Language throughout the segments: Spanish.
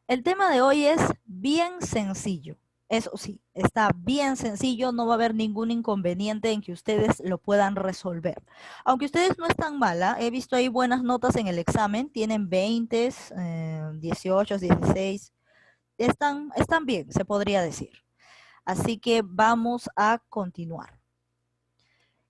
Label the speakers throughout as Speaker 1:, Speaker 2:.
Speaker 1: El tema de hoy es bien sencillo. Eso sí, está bien sencillo, no va a haber ningún inconveniente en que ustedes lo puedan resolver. Aunque ustedes no están mala, he visto ahí buenas notas en el examen, tienen 20, 18, 16, están bien, se podría decir. Así que vamos a continuar.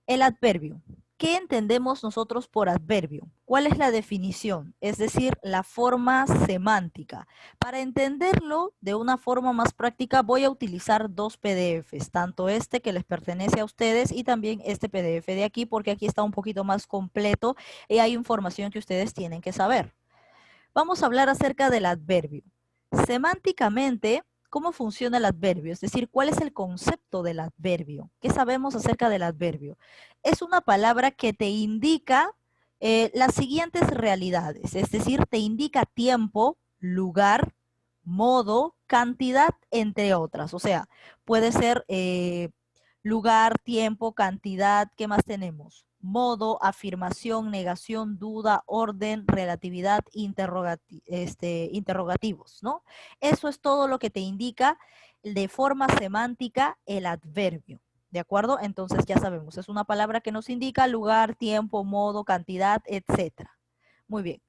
Speaker 1: El adverbio. ¿Qué entendemos nosotros por adverbio? ¿Cuál es la definición? Es decir, la forma semántica. Para entenderlo de una forma más práctica voy a utilizar dos PDFs, tanto este que les pertenece a ustedes y también este PDF de aquí, porque aquí está un poquito más completo y hay información que ustedes tienen que saber. Vamos a hablar acerca del adverbio. Semánticamente, ¿cómo funciona el adverbio? Es decir, ¿cuál es el concepto del adverbio? ¿Qué sabemos acerca del adverbio? Es una palabra que te indica las siguientes realidades, es decir, te indica tiempo, lugar, modo, cantidad, entre otras. O sea, puede ser lugar, tiempo, cantidad, ¿qué más tenemos? Modo, afirmación, negación, duda, orden, relatividad, interrogativos, ¿no? Eso es todo lo que te indica de forma semántica el adverbio, ¿de acuerdo? Entonces ya sabemos, es una palabra que nos indica lugar, tiempo, modo, cantidad, etcétera. Muy bien.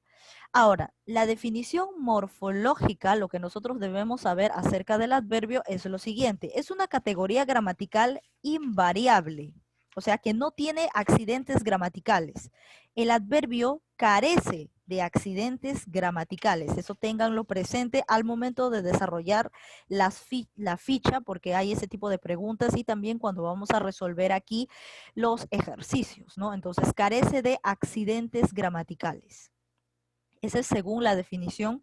Speaker 1: Ahora, la definición morfológica, lo que nosotros debemos saber acerca del adverbio es lo siguiente. Es una categoría gramatical invariable, o sea que no tiene accidentes gramaticales. El adverbio carece de accidentes gramaticales. Eso ténganlo presente al momento de desarrollar la ficha, porque hay ese tipo de preguntas y también cuando vamos a resolver aquí los ejercicios, ¿no? Entonces, carece de accidentes gramaticales. Esa es según la definición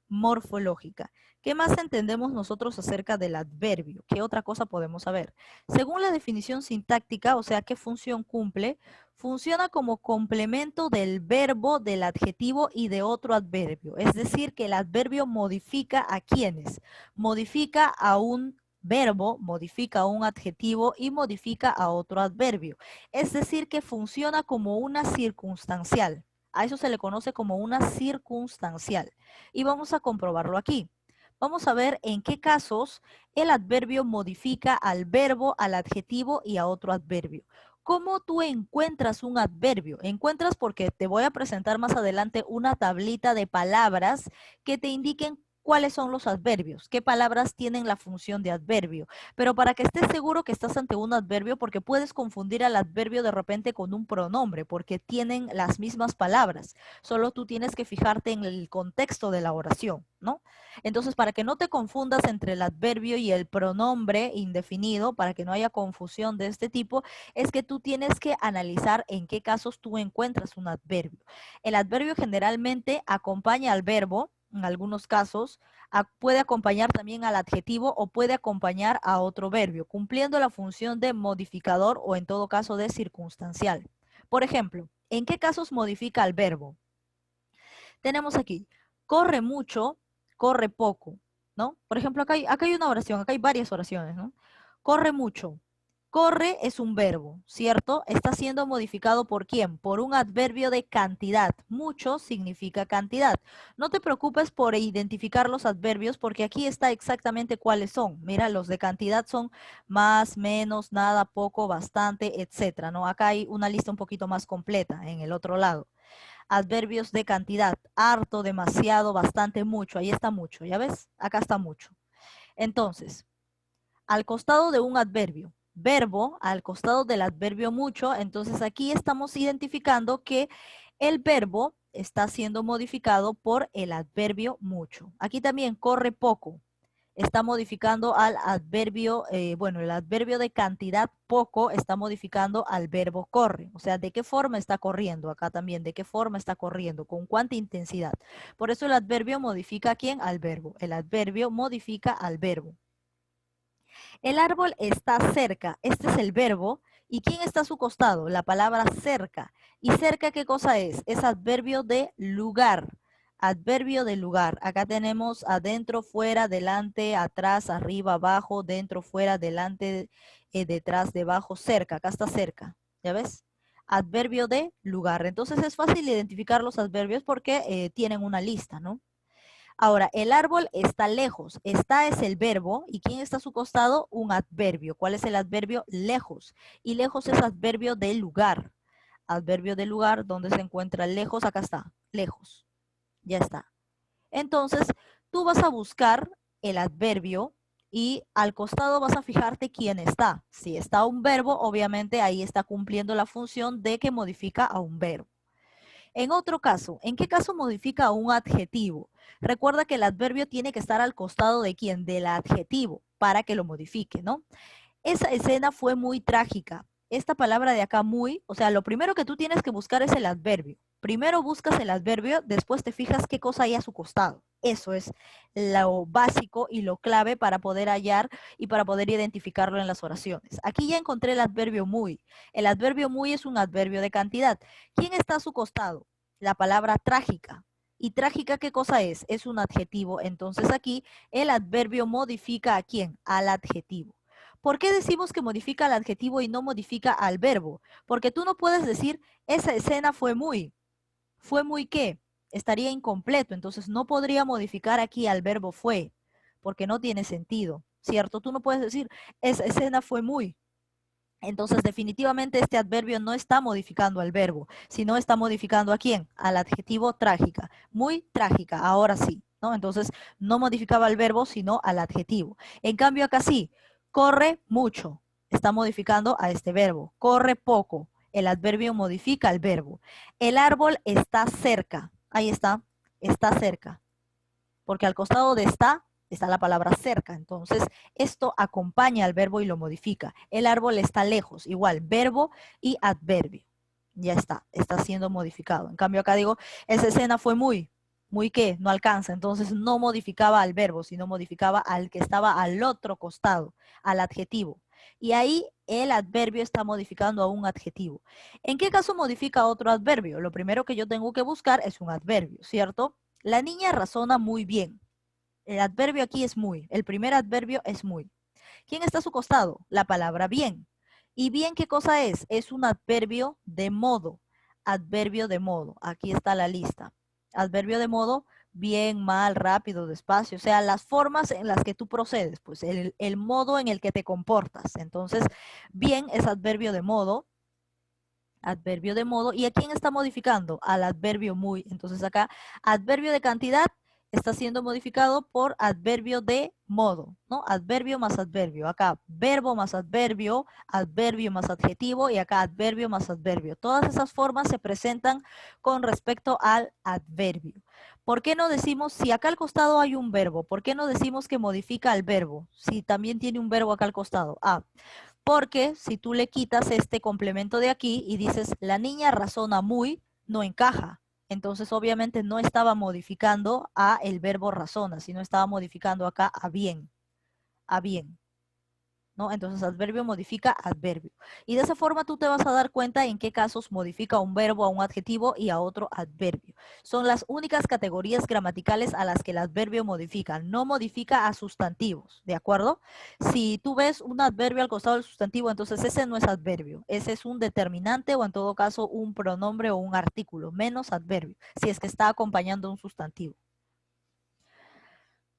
Speaker 1: morfológica. ¿Qué más entendemos nosotros acerca del adverbio? ¿Qué otra cosa podemos saber? Según la definición sintáctica, o sea, ¿qué función cumple? Funciona como complemento del verbo, del adjetivo y de otro adverbio. Es decir, que el adverbio modifica a quienes. Modifica a un verbo, modifica a un adjetivo y modifica a otro adverbio. Es decir, que funciona como una circunstancial. A eso se le conoce como una circunstancial. Y vamos a comprobarlo aquí. Vamos a ver en qué casos el adverbio modifica al verbo, al adjetivo y a otro adverbio. ¿Cómo tú encuentras un adverbio? Encuentras porque te voy a presentar más adelante una tablita de palabras que te indiquen cuáles son los adverbios, qué palabras tienen la función de adverbio. Pero para que estés seguro que estás ante un adverbio, porque puedes confundir al adverbio de repente con un pronombre, porque tienen las mismas palabras. Solo tú tienes que fijarte en el contexto de la oración, ¿no? Entonces, para que no te confundas entre el adverbio y el pronombre indefinido, para que no haya confusión de este tipo, es que tú tienes que analizar en qué casos tú encuentras un adverbio. El adverbio generalmente acompaña al verbo, en algunos casos, puede acompañar también al adjetivo o puede acompañar a otro verbo, cumpliendo la función de modificador o en todo caso de circunstancial. Por ejemplo, ¿en qué casos modifica al verbo? Tenemos aquí, corre mucho, corre poco, ¿no? Por ejemplo, acá hay una oración, acá hay varias oraciones, ¿no? Corre mucho. Corre es un verbo, ¿cierto? Está siendo modificado por quién? Por un adverbio de cantidad. Mucho significa cantidad. No te preocupes por identificar los adverbios porque aquí está exactamente cuáles son. Mira, los de cantidad son más, menos, nada, poco, bastante, etcétera, ¿no? Acá hay una lista un poquito más completa en el otro lado. Adverbios de cantidad, harto, demasiado, bastante, mucho. Ahí está mucho, ¿ya ves? Acá está mucho. Entonces, al costado de un adverbio, verbo, al costado del adverbio mucho, entonces aquí estamos identificando que el verbo está siendo modificado por el adverbio mucho. Aquí también corre poco, está modificando al adverbio, bueno, el adverbio de cantidad poco está modificando al verbo corre. O sea, ¿de qué forma está corriendo? Acá también, ¿de qué forma está corriendo? ¿Con cuánta intensidad? Por eso el adverbio modifica a quién? Al verbo. El adverbio modifica al verbo. El árbol está cerca. Este es el verbo. ¿Y quién está a su costado? La palabra cerca. ¿Y cerca qué cosa es? Es adverbio de lugar. Adverbio de lugar. Acá tenemos adentro, fuera, delante, atrás, arriba, abajo, dentro, fuera, delante, detrás, debajo, cerca. Acá está cerca. ¿Ya ves? Adverbio de lugar. Entonces es fácil identificar los adverbios porque tienen una lista, ¿no? Ahora, el árbol está lejos. Está es el verbo. ¿Y quién está a su costado? Un adverbio. ¿Cuál es el adverbio? Lejos. Y lejos es adverbio de lugar. Adverbio de lugar, ¿dónde se encuentra lejos? Acá está, lejos. Ya está. Entonces, tú vas a buscar el adverbio y al costado vas a fijarte quién está. Si está un verbo, obviamente ahí está cumpliendo la función de que modifica a un verbo. En otro caso, ¿en qué caso modifica a un adjetivo? Recuerda que el adverbio tiene que estar al costado de quién, del adjetivo, para que lo modifique, ¿no? Esa escena fue muy trágica. Esta palabra de acá muy, o sea, lo primero que tú tienes que buscar es el adverbio. Primero buscas el adverbio, después te fijas qué cosa hay a su costado. Eso es lo básico y lo clave para poder hallar y para poder identificarlo en las oraciones. Aquí ya encontré el adverbio muy. El adverbio muy es un adverbio de cantidad. ¿Quién está a su costado? La palabra trágica. ¿Y trágica qué cosa es? Es un adjetivo. Entonces aquí el adverbio modifica a quién? Al adjetivo. ¿Por qué decimos que modifica al adjetivo y no modifica al verbo? Porque tú no puedes decir, esa escena ¿fue muy qué? Estaría incompleto, entonces no podría modificar aquí al verbo fue, porque no tiene sentido, ¿cierto? Tú no puedes decir, esa escena fue muy. Entonces, definitivamente este adverbio no está modificando al verbo, sino está modificando ¿a quién? Al adjetivo trágica. Muy trágica, ahora sí, ¿no? Entonces, no modificaba al verbo, sino al adjetivo. En cambio, acá sí, corre mucho, está modificando a este verbo. Corre poco, el adverbio modifica al verbo. El árbol está cerca, ahí está cerca, porque al costado de está la palabra cerca. Entonces, esto acompaña al verbo y lo modifica. El árbol está lejos, igual, verbo y adverbio. Ya está siendo modificado. En cambio, acá digo, esa escena fue muy qué, no alcanza. Entonces, no modificaba al verbo, sino modificaba al que estaba al otro costado, al adjetivo. Y ahí el adverbio está modificando a un adjetivo. ¿En qué caso modifica otro adverbio? Lo primero que yo tengo que buscar es un adverbio, ¿cierto? La niña razona muy bien. El adverbio aquí es muy. El primer adverbio es muy. ¿Quién está a su costado? La palabra bien. ¿Y bien qué cosa es? Es un adverbio de modo. Adverbio de modo. Aquí está la lista. Adverbio de modo, bien, mal, rápido, despacio. O sea, las formas en las que tú procedes. Pues el modo en el que te comportas. Entonces, bien es adverbio de modo. Adverbio de modo. ¿Y a quién está modificando? Al adverbio muy. Entonces acá, adverbio de cantidad está siendo modificado por adverbio de modo, ¿no? Adverbio más adverbio. Acá, verbo más adverbio, adverbio más adjetivo y acá adverbio más adverbio. Todas esas formas se presentan con respecto al adverbio. ¿Por qué no decimos, si acá al costado hay un verbo, por qué no decimos que modifica al verbo? Si también tiene un verbo acá al costado. Porque si tú le quitas este complemento de aquí y dices, la niña razona muy, no encaja. Entonces, obviamente, no estaba modificando a el verbo razona, sino estaba modificando acá a bien, a bien. ¿No? Entonces, adverbio modifica adverbio. Y de esa forma tú te vas a dar cuenta en qué casos modifica un verbo a un adjetivo y a otro adverbio. Son las únicas categorías gramaticales a las que el adverbio modifica. No modifica a sustantivos, ¿de acuerdo? Si tú ves un adverbio al costado del sustantivo, entonces ese no es adverbio. Ese es un determinante o en todo caso un pronombre o un artículo, menos adverbio, si es que está acompañando un sustantivo.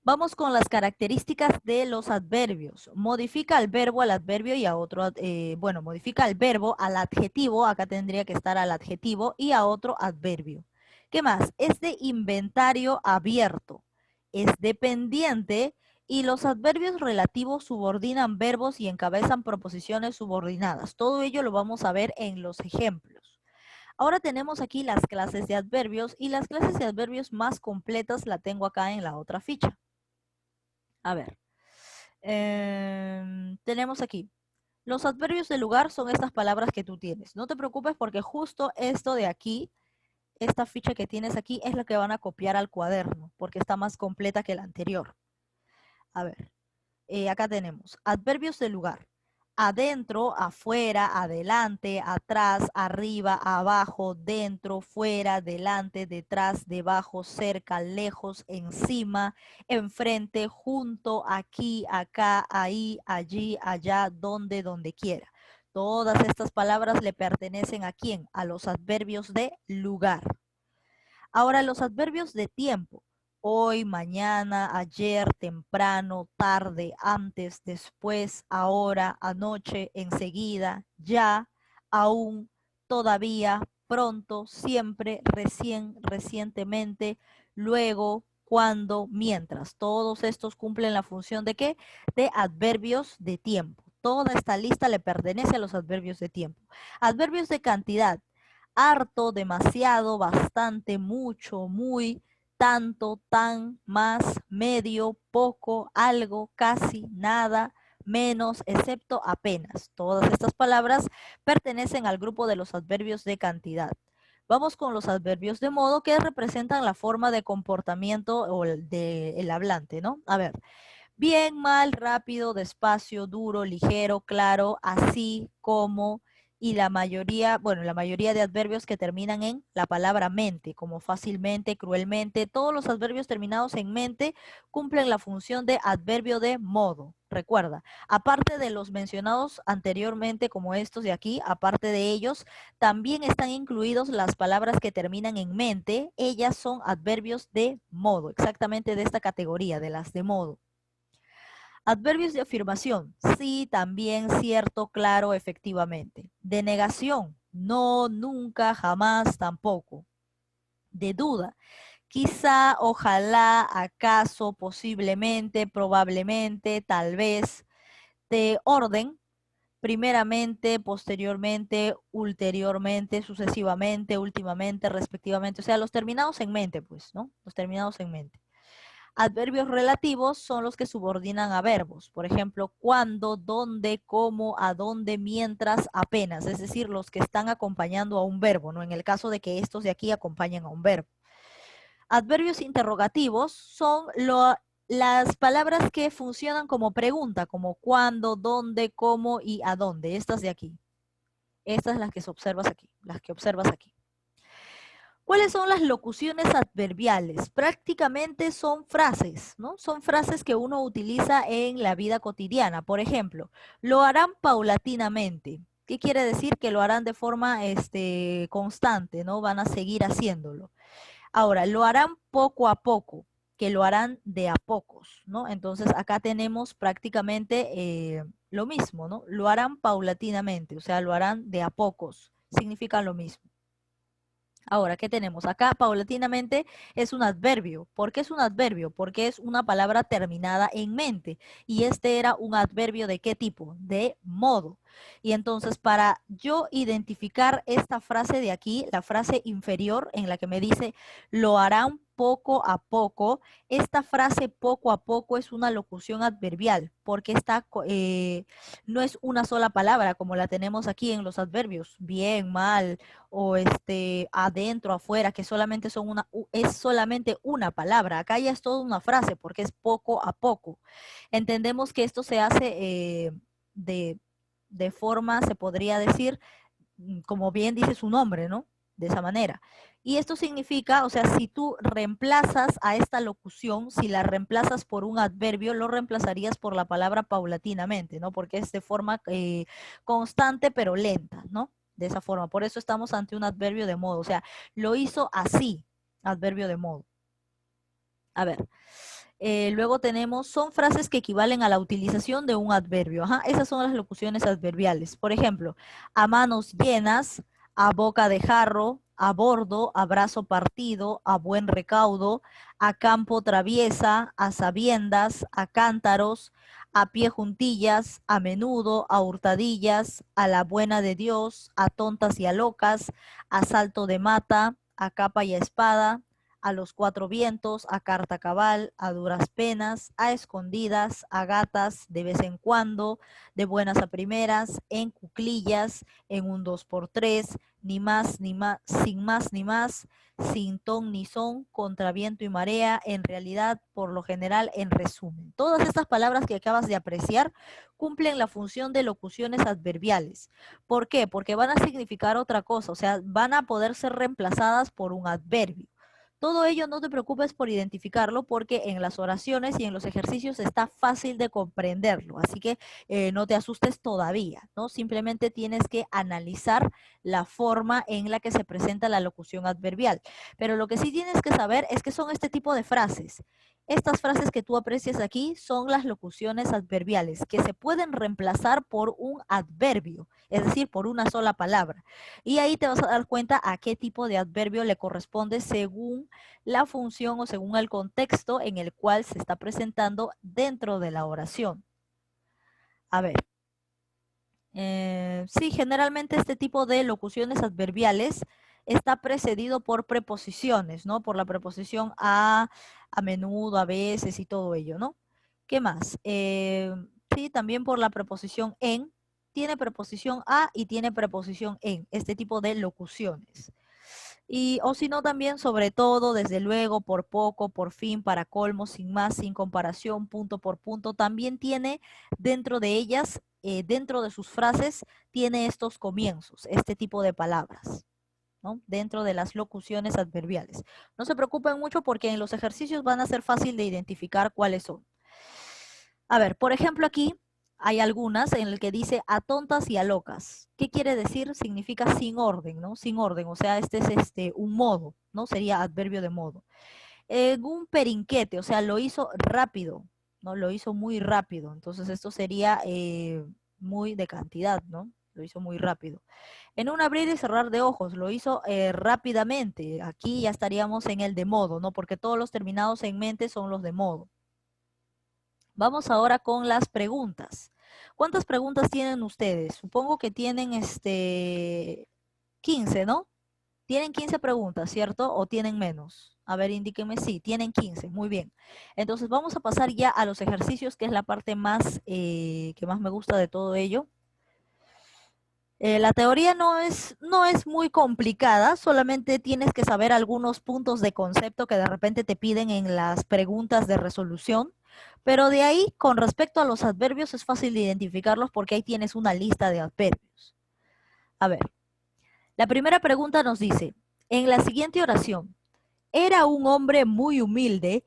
Speaker 1: Vamos con las características de los adverbios. Modifica el verbo al adverbio y a otro, bueno, modifica el verbo al adjetivo, acá tendría que estar al adjetivo y a otro adverbio. ¿Qué más? Es de inventario abierto, es dependiente y los adverbios relativos subordinan verbos y encabezan proposiciones subordinadas. Todo ello lo vamos a ver en los ejemplos. Ahora tenemos aquí las clases de adverbios y las clases de adverbios más completas la tengo acá en la otra ficha. A ver, tenemos aquí. Los adverbios de lugar son estas palabras que tú tienes. No te preocupes porque justo esto de aquí, esta ficha que tienes aquí, es la que van a copiar al cuaderno, porque está más completa que la anterior. A ver, acá tenemos adverbios de lugar. Adentro, afuera, adelante, atrás, arriba, abajo, dentro, fuera, delante, detrás, debajo, cerca, lejos, encima, enfrente, junto, aquí, acá, ahí, allí, allá, donde quiera. Todas estas palabras le pertenecen ¿a quién? A los adverbios de lugar. Ahora, los adverbios de tiempo. hoy, mañana, ayer, temprano, tarde, antes, después, ahora, anoche, enseguida, ya, aún, todavía, pronto, siempre, recién, recientemente, luego, cuando, mientras. Todos estos cumplen la función ¿de qué? De adverbios de tiempo. Toda esta lista le pertenece a los adverbios de tiempo. Adverbios de cantidad. Harto, demasiado, bastante, mucho, muy, tanto, tan, más, medio, poco, algo, casi, nada, menos, excepto, apenas. Todas estas palabras pertenecen al grupo de los adverbios de cantidad. Vamos con los adverbios de modo que representan la forma de comportamiento o del hablante, ¿no? A ver, bien, mal, rápido, despacio, duro, ligero, claro, así, como, y la mayoría, bueno, la mayoría de adverbios que terminan en la palabra mente, como fácilmente, cruelmente, todos los adverbios terminados en mente cumplen la función de adverbio de modo. Recuerda, aparte de los mencionados anteriormente como estos de aquí, aparte de ellos, también están incluidos las palabras que terminan en mente, ellas son adverbios de modo, exactamente de esta categoría, de las de modo. Adverbios de afirmación, sí, también, cierto, claro, efectivamente. De negación, no, nunca, jamás, tampoco. De duda, quizá, ojalá, acaso, posiblemente, probablemente, tal vez. De orden, primeramente, posteriormente, ulteriormente, sucesivamente, últimamente, respectivamente. O sea, los terminados en mente, pues, ¿no? Los terminados en mente. Adverbios relativos son los que subordinan a verbos. Por ejemplo, cuándo, dónde, cómo, a dónde, mientras, apenas. Es decir, los que están acompañando a un verbo, ¿no? En el caso de que estos de aquí acompañen a un verbo. Adverbios interrogativos son las palabras que funcionan como pregunta, como cuándo, dónde, cómo y a dónde. Estas de aquí. Estas las que observas aquí, las que observas aquí. ¿Cuáles son las locuciones adverbiales? Prácticamente son frases, ¿no? Son frases que uno utiliza en la vida cotidiana. Por ejemplo, lo harán paulatinamente. ¿Qué quiere decir? Que lo harán de forma constante, ¿no? Van a seguir haciéndolo. Ahora, lo harán poco a poco, que lo harán de a pocos, ¿no? Entonces, acá tenemos prácticamente lo mismo, ¿no? Lo harán paulatinamente, o sea, lo harán de a pocos. Significa lo mismo. Ahora, ¿qué tenemos? Acá, paulatinamente, es un adverbio. ¿Por qué es un adverbio? Porque es una palabra terminada en mente. Y este era un adverbio ¿de qué tipo? De modo. Y entonces, para yo identificar esta frase de aquí, la frase inferior en la que me dice, lo harán poco a poco, esta frase poco a poco es una locución adverbial, porque no es una sola palabra como la tenemos aquí en los adverbios, bien, mal, o adentro, afuera, que solamente es solamente una palabra. Acá ya es toda una frase porque es poco a poco. Entendemos que esto se hace de, de forma, se podría decir, como bien dice su nombre, ¿no? De esa manera. Y esto significa, o sea, si tú reemplazas a esta locución, si la reemplazas por un adverbio, lo reemplazarías por la palabra paulatinamente, ¿no? Porque es de forma constante pero lenta, ¿no? De esa forma. Por eso estamos ante un adverbio de modo. O sea, lo hizo así, adverbio de modo. A ver. Luego tenemos, son frases que equivalen a la utilización de un adverbio. Ajá, esas son las locuciones adverbiales. Por ejemplo, a manos llenas, a boca de jarro, a bordo, a brazo partido, a buen recaudo, a campo traviesa, a sabiendas, a cántaros, a pie juntillas, a menudo, a hurtadillas, a la buena de Dios, a tontas y a locas, a salto de mata, a capa y a espada, a los cuatro vientos, a carta cabal, a duras penas, a escondidas, a gatas, de vez en cuando, de buenas a primeras, en cuclillas, en un dos por tres, ni más ni más, sin ton ni son, contra viento y marea, en realidad, por lo general, en resumen. Todas estas palabras que acabas de apreciar cumplen la función de locuciones adverbiales. ¿Por qué? Porque van a significar otra cosa, o sea, van a poder ser reemplazadas por un adverbio. Todo ello no te preocupes por identificarlo porque en las oraciones y en los ejercicios está fácil de comprenderlo, así que no te asustes todavía, ¿no? Simplemente tienes que analizar la forma en la que se presenta la locución adverbial. Pero lo que sí tienes que saber es que son este tipo de frases. Estas frases que tú aprecias aquí son las locuciones adverbiales, que se pueden reemplazar por un adverbio, es decir, por una sola palabra. Y ahí te vas a dar cuenta a qué tipo de adverbio le corresponde según la función o según el contexto en el cual se está presentando dentro de la oración. A ver. Sí, generalmente este tipo de locuciones adverbiales está precedido por preposiciones, ¿no? Por la preposición a menudo, a veces y todo ello, ¿no? ¿Qué más? Sí, también por la preposición en. Tiene preposición a y tiene preposición en, este tipo de locuciones. Y, o si no, también sobre todo, desde luego, por poco, por fin, para colmo, sin más, sin comparación, punto por punto, también tiene dentro de ellas, dentro de sus frases, tiene estos comienzos, este tipo de palabras, ¿no? Dentro de las locuciones adverbiales. No se preocupen mucho porque en los ejercicios van a ser fácil de identificar cuáles son. A ver, por ejemplo, aquí hay algunas en el que dice a tontas y a locas. ¿Qué quiere decir? Significa sin orden, ¿no? Sin orden, o sea, este es un modo, ¿no? Sería adverbio de modo. Un perinquete, o sea, lo hizo rápido, ¿no? Lo hizo muy rápido. Entonces esto sería muy de cantidad, ¿no? Lo hizo muy rápido. En un abrir y cerrar de ojos, lo hizo rápidamente. Aquí ya estaríamos en el de modo, ¿no? Porque todos los terminados en mente son los de modo. Vamos ahora con las preguntas. ¿Cuántas preguntas tienen ustedes? Supongo que tienen 15, ¿no? Tienen 15 preguntas, ¿cierto? ¿O tienen menos? A ver, indíquenme. Sí, tienen 15. Muy bien. Entonces vamos a pasar ya a los ejercicios, que es la parte más que más me gusta de todo ello. La teoría no es muy complicada, solamente tienes que saber algunos puntos de concepto que de repente te piden en las preguntas de resolución, pero de ahí, con respecto a los adverbios, es fácil de identificarlos porque ahí tienes una lista de adverbios. A ver, la primera pregunta nos dice, en la siguiente oración, era un hombre muy humilde,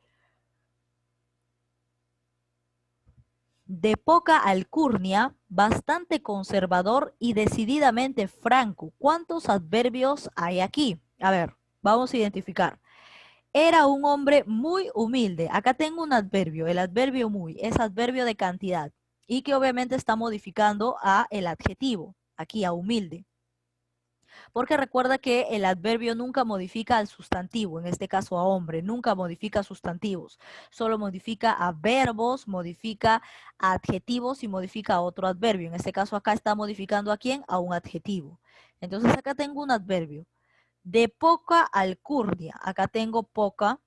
Speaker 1: de poca alcurnia, bastante conservador y decididamente franco. ¿Cuántos adverbios hay aquí? A ver, vamos a identificar. Era un hombre muy humilde. Acá tengo un adverbio. El adverbio muy es adverbio de cantidad y que obviamente está modificando a el adjetivo, aquí a humilde. Porque recuerda que el adverbio nunca modifica al sustantivo, en este caso a hombre, nunca modifica sustantivos, solo modifica a verbos, modifica a adjetivos y modifica a otro adverbio. En este caso acá está modificando a quién, a un adjetivo. Entonces acá tengo un adverbio de poca alcurnia, acá tengo poca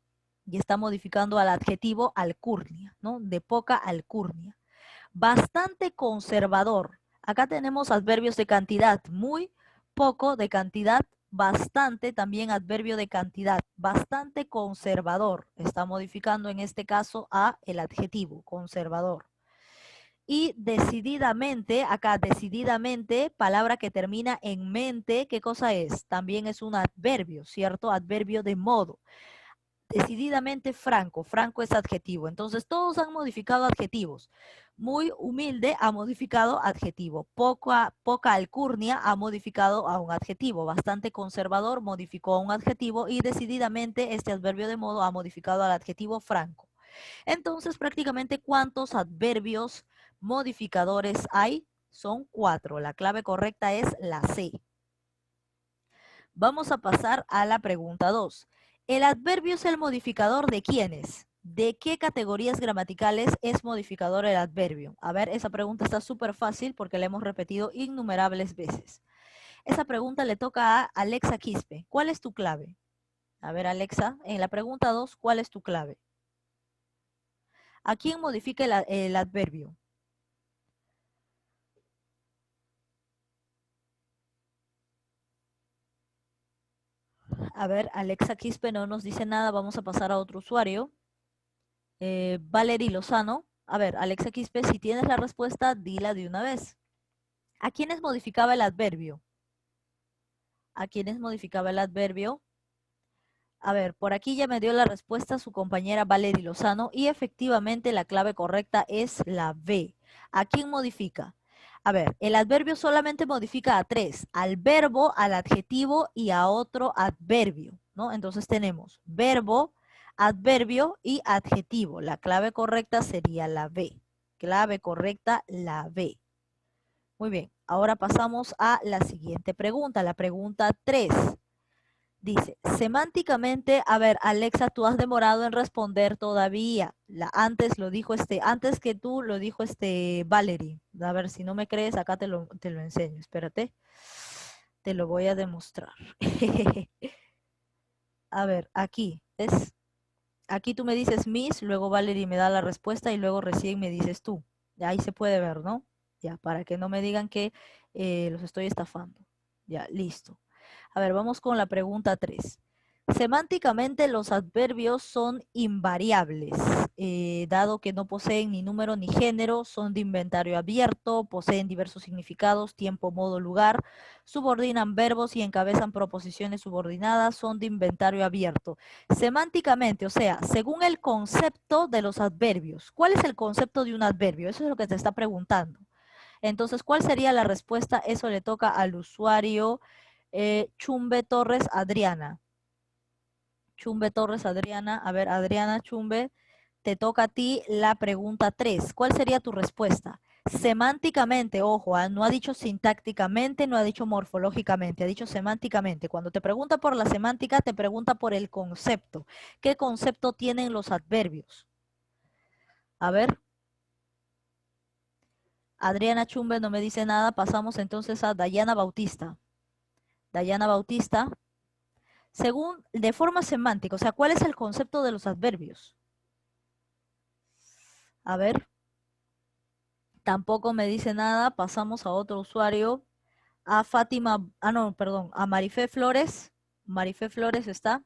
Speaker 1: y está modificando al adjetivo alcurnia, ¿no? De poca alcurnia. Bastante conservador. Acá tenemos adverbios de cantidad, muy, poco de cantidad, bastante, también adverbio de cantidad, bastante conservador. Está modificando en este caso a el adjetivo, conservador. Y decididamente, acá decididamente, palabra que termina en mente, ¿qué cosa es? También es un adverbio, ¿cierto? Adverbio de modo. Decididamente franco, franco es adjetivo. Entonces todos han modificado adjetivos. Muy humilde ha modificado adjetivo. Poca alcurnia ha modificado a un adjetivo. Bastante conservador modificó a un adjetivo y decididamente este adverbio de modo ha modificado al adjetivo franco. Entonces prácticamente ¿cuántos adverbios modificadores hay? Son 4. La clave correcta es la C. Vamos a pasar a la pregunta 2. ¿El adverbio es el modificador de quiénes? ¿De qué categorías gramaticales es modificador el adverbio? A ver, esa pregunta está súper fácil porque la hemos repetido innumerables veces. Esa pregunta le toca a Alexa Quispe. ¿Cuál es tu clave? A ver, Alexa, en la pregunta 2, ¿cuál es tu clave? ¿A quién modifica el adverbio? A ver, Alexa Quispe no nos dice nada. Vamos a pasar a otro usuario. Valery Lozano. A ver, Alexa Quispe, si tienes la respuesta, dila de una vez. ¿A quiénes modificaba el adverbio? ¿A quiénes modificaba el adverbio? A ver, por aquí ya me dio la respuesta su compañera Valerie Lozano y efectivamente la clave correcta es la B. ¿A quién modifica? A ver, el adverbio solamente modifica a tres, al verbo, al adjetivo y a otro adverbio, ¿no? Entonces tenemos verbo, adverbio y adjetivo. La clave correcta sería la B. Clave correcta, la B. Muy bien, ahora pasamos a la siguiente pregunta, la pregunta 3. Dice, semánticamente, a ver, Alexa, tú has demorado en responder todavía. Antes lo dijo antes que tú lo dijo Valerie. A ver, si no me crees, acá te lo enseño. Espérate. Te lo voy a demostrar. A ver, aquí, ¿ves? Aquí tú me dices Miss, luego Valerie me da la respuesta y luego recién me dices tú. Ya ahí se puede ver, ¿no? Ya, para que no me digan que los estoy estafando. Ya, listo. A ver, vamos con la pregunta 3. Semánticamente los adverbios son invariables, dado que no poseen ni número ni género, son de inventario abierto, poseen diversos significados, tiempo, modo, lugar, subordinan verbos y encabezan proposiciones subordinadas, son de inventario abierto. Semánticamente, o sea, según el concepto de los adverbios. ¿Cuál es el concepto de un adverbio? Eso es lo que te está preguntando. Entonces, ¿cuál sería la respuesta? Eso le toca al usuario Chumbe Torres Adriana. Chumbe Torres Adriana. A ver, Adriana Chumbe, te toca a ti la pregunta 3. ¿Cuál sería tu respuesta? Semánticamente, ojo, no ha dicho sintácticamente, no ha dicho morfológicamente, ha dicho semánticamente. Cuando te pregunta por la semántica, te pregunta por el concepto. ¿Qué concepto tienen los adverbios? A ver. Adriana Chumbe no me dice nada. Pasamos entonces a Dayana Bautista. Dayana Bautista, según, de forma semántica, o sea, ¿cuál es el concepto de los adverbios? A ver, tampoco me dice nada. Pasamos a otro usuario, a Fátima, no, perdón, a Marifé Flores. Marifé Flores está.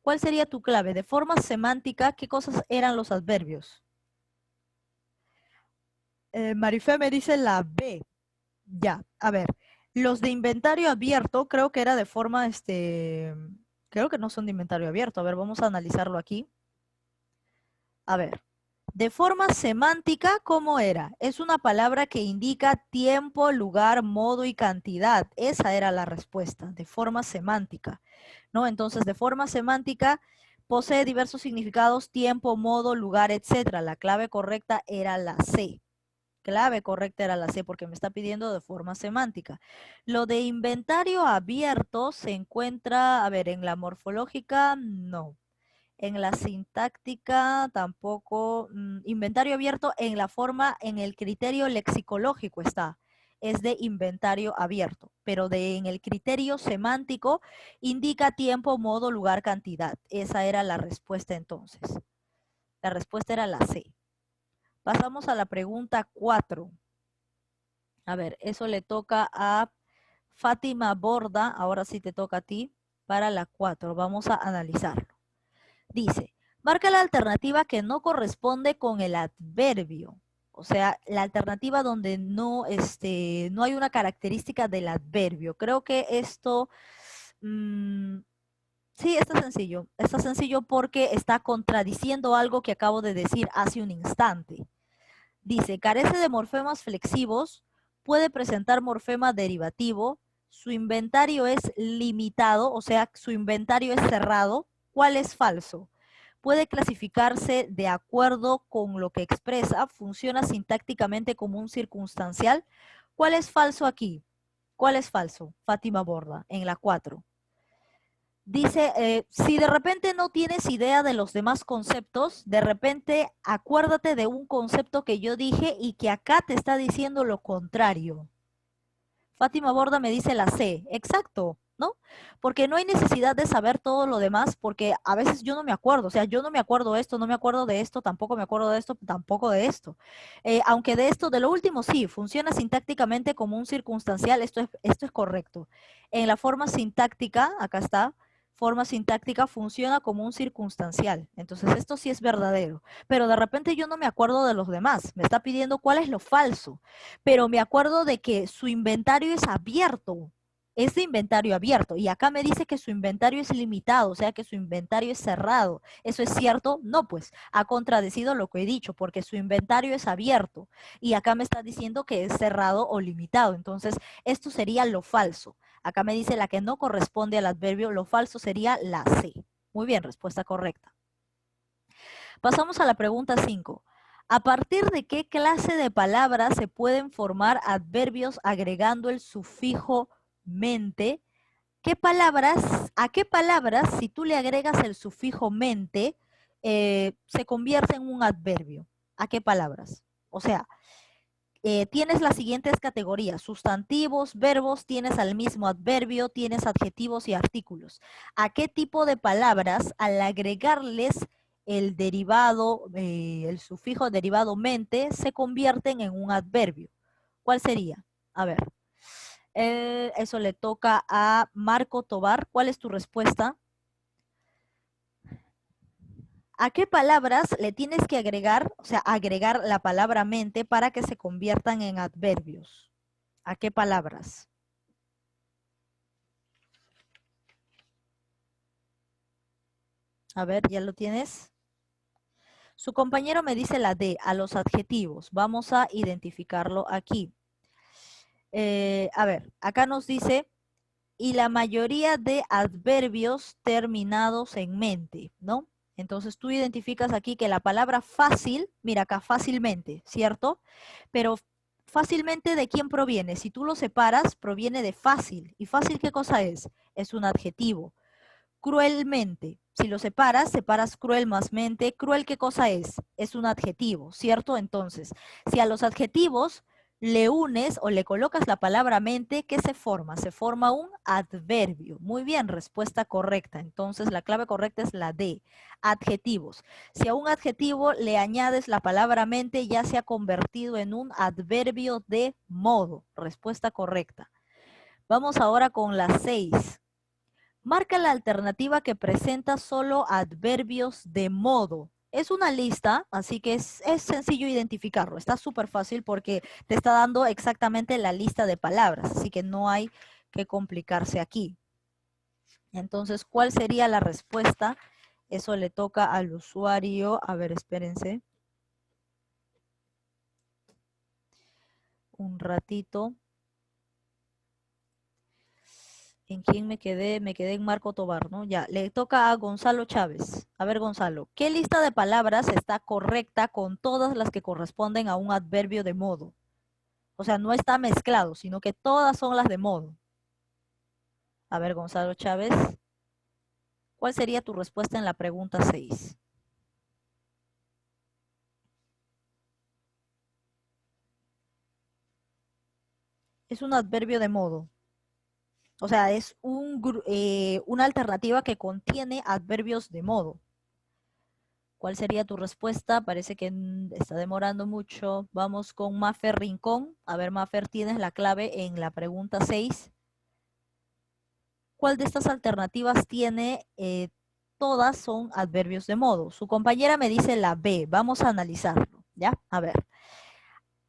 Speaker 1: ¿Cuál sería tu clave? De forma semántica, ¿qué cosas eran los adverbios? Marifé me dice la B. Ya, a ver, los de inventario abierto creo que era de forma, creo que no son de inventario abierto. A ver, vamos a analizarlo aquí. A ver, de forma semántica, ¿cómo era? Es una palabra que indica tiempo, lugar, modo y cantidad. Esa era la respuesta, de forma semántica, ¿no? Entonces, de forma semántica, posee diversos significados, tiempo, modo, lugar, etcétera. La clave correcta era la C. Clave correcta era la C porque me está pidiendo de forma semántica. Lo de inventario abierto se encuentra, a ver, en la morfológica, no. En la sintáctica tampoco. Inventario abierto en la forma, en el criterio lexicológico está. Es de inventario abierto, pero en el criterio semántico indica tiempo, modo, lugar, cantidad. Esa era la respuesta entonces. La respuesta era la C. Pasamos a la pregunta 4. A ver, eso le toca a Fátima Borda. Ahora sí te toca a ti para la 4. Vamos a analizarlo. Dice, marca la alternativa que no corresponde con el adverbio. O sea, la alternativa donde no hay una característica del adverbio. Creo que esto, sí, está sencillo. Está sencillo porque está contradiciendo algo que acabo de decir hace un instante. Dice, carece de morfemas flexivos, puede presentar morfema derivativo, su inventario es limitado, o sea, su inventario es cerrado. ¿Cuál es falso? Puede clasificarse de acuerdo con lo que expresa, funciona sintácticamente como un circunstancial. ¿Cuál es falso aquí? ¿Cuál es falso? Fátima Borda, en la 4. Dice, si de repente no tienes idea de los demás conceptos, de repente acuérdate de un concepto que yo dije y que acá te está diciendo lo contrario. Fátima Borda me dice la C, exacto, ¿no? Porque no hay necesidad de saber todo lo demás, porque a veces yo no me acuerdo, o sea, yo no me acuerdo de esto, no me acuerdo de esto, tampoco me acuerdo de esto, tampoco de esto. Aunque de esto, de lo último sí, funciona sintácticamente como un circunstancial, esto es correcto. En la forma sintáctica, acá está, forma sintáctica funciona como un circunstancial. Entonces esto sí es verdadero, pero de repente yo no me acuerdo de los demás, me está pidiendo cuál es lo falso, pero me acuerdo de que su inventario es abierto. es de inventario abierto. Y acá me dice que su inventario es limitado, o sea que su inventario es cerrado. ¿Eso es cierto? No, pues ha contradecido lo que he dicho, porque su inventario es abierto. Y acá me está diciendo que es cerrado o limitado. Entonces, esto sería lo falso. Acá me dice la que no corresponde al adverbio, lo falso sería la C. Muy bien, respuesta correcta. Pasamos a la pregunta 5. ¿A partir de qué clase de palabras se pueden formar adverbios agregando el sufijo mente? ¿A qué palabras, si tú le agregas el sufijo mente, se convierte en un adverbio? ¿A qué palabras? O sea, tienes las siguientes categorías: sustantivos, verbos, tienes al mismo adverbio, tienes adjetivos y artículos. ¿A qué tipo de palabras, al agregarles el derivado, el sufijo derivado mente, se convierten en un adverbio? ¿Cuál sería? A ver, eso le toca a Marco Tobar. ¿Cuál es tu respuesta? ¿A qué palabras le tienes que agregar, o sea, agregar la palabra mente para que se conviertan en adverbios? ¿A qué palabras? A ver, ¿ya lo tienes? Su compañero me dice la D, a los adjetivos. Vamos a identificarlo aquí. A ver, acá nos dice, y la mayoría de adverbios terminados en mente, ¿no? Entonces tú identificas aquí que la palabra fácil, mira acá, fácilmente, ¿cierto? Pero fácilmente, ¿de quién proviene? Si tú lo separas, proviene de fácil. ¿Y fácil qué cosa es? Es un adjetivo. Cruelmente, si lo separas cruel más mente. ¿Cruel qué cosa es? Es un adjetivo, ¿cierto? Entonces, si a los adjetivos le unes o le colocas la palabra mente, ¿qué se forma? Se forma un adverbio. Muy bien, respuesta correcta. Entonces, la clave correcta es la D, adjetivos. Si a un adjetivo le añades la palabra mente, ya se ha convertido en un adverbio de modo. Respuesta correcta. Vamos ahora con la 6. Marca la alternativa que presenta solo adverbios de modo. Es una lista, así que es sencillo identificarlo. Está súper fácil porque te está dando exactamente la lista de palabras, así que no hay que complicarse aquí. Entonces, ¿cuál sería la respuesta? Eso le toca al usuario. A ver, espérense un ratito. ¿En quién me quedé? Me quedé en Marco Tobar, ¿no? Ya, le toca a Gonzalo Chávez. A ver, Gonzalo, ¿qué lista de palabras está correcta con todas las que corresponden a un adverbio de modo? O sea, no está mezclado, sino que todas son las de modo. A ver, Gonzalo Chávez, ¿cuál sería tu respuesta en la pregunta 6? Es un adverbio de modo. O sea, es una alternativa que contiene adverbios de modo. ¿Cuál sería tu respuesta? Parece que está demorando mucho. Vamos con Mafer Rincón. A ver, Mafer, tienes la clave en la pregunta 6. ¿Cuál de estas alternativas tiene? Todas son adverbios de modo. Su compañera me dice la B. Vamos a analizarlo, ¿ya? A ver.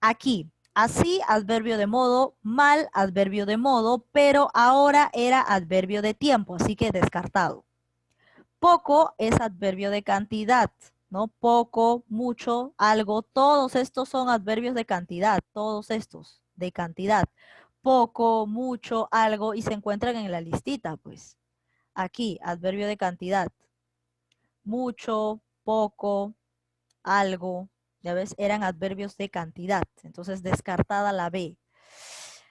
Speaker 1: Aquí, así, adverbio de modo, mal, adverbio de modo, pero ahora era adverbio de tiempo, así que descartado. Poco es adverbio de cantidad, ¿no? Poco, mucho, algo, todos estos son adverbios de cantidad, todos estos de cantidad. Poco, mucho, algo, y se encuentran en la listita, pues. Aquí, adverbio de cantidad. Mucho, poco, algo, ya ves, eran adverbios de cantidad. Entonces, descartada la B.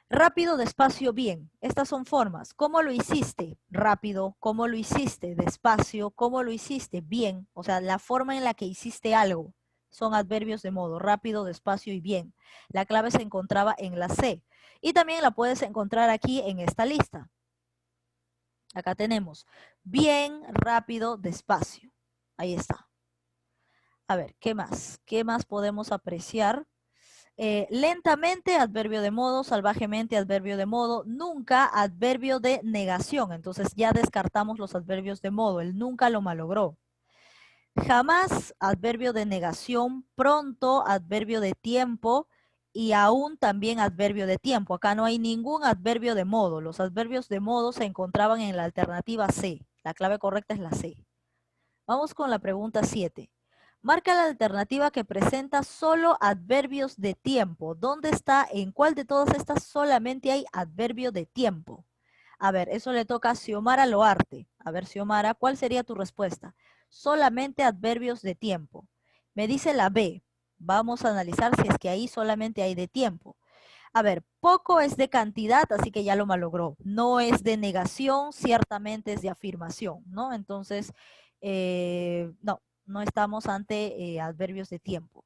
Speaker 1: Rápido, despacio, bien. Estas son formas. ¿Cómo lo hiciste? Rápido. ¿Cómo lo hiciste? Despacio. ¿Cómo lo hiciste? Bien. O sea, la forma en la que hiciste algo son adverbios de modo. Rápido, despacio y bien. La clave se encontraba en la C. Y también la puedes encontrar aquí en esta lista. Acá tenemos bien, rápido, despacio. Ahí está. A ver, ¿qué más? ¿Qué más podemos apreciar? Lentamente, adverbio de modo. Salvajemente, adverbio de modo. Nunca, adverbio de negación. Entonces ya descartamos los adverbios de modo. Él nunca lo malogró. Jamás, adverbio de negación. Pronto, adverbio de tiempo. y aún también adverbio de tiempo. Acá no hay ningún adverbio de modo. Los adverbios de modo se encontraban en la alternativa C. La clave correcta es la C. Vamos con la pregunta 7. Marca la alternativa que presenta solo adverbios de tiempo. ¿Dónde está? ¿En cuál de todas estas solamente hay adverbio de tiempo? A ver, eso le toca a Xiomara Loarte. A ver, Xiomara, ¿cuál sería tu respuesta? Solamente adverbios de tiempo. Me dice la B. Vamos a analizar si es que ahí solamente hay de tiempo. A ver, poco es de cantidad, así que ya lo malogró. No es de negación, ciertamente es de afirmación, ¿no? Entonces, no estamos ante adverbios de tiempo.